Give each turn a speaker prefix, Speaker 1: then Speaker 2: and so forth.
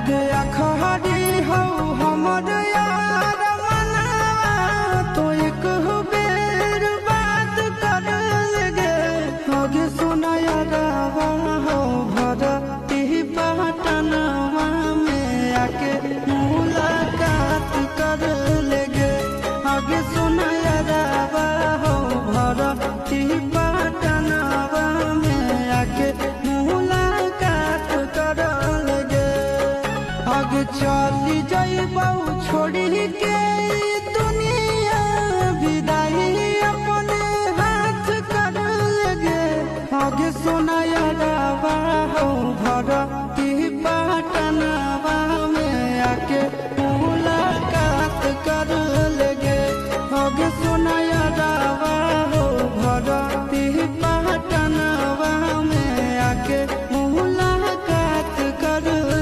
Speaker 1: आगे अखड़ी हो हमर यार मना तो एक बेर बात कर लगे आगे सुना यार हो भरती पटनवा में आके मुलाकात कर लगे आगे सुना यार हो भरती पटनवा में आके मुलाकात कर लगे आगे चली जाइबौ छोड़ी के दुनिया विदाई अपने हाथ कर लगे आगे सुना यार हो भर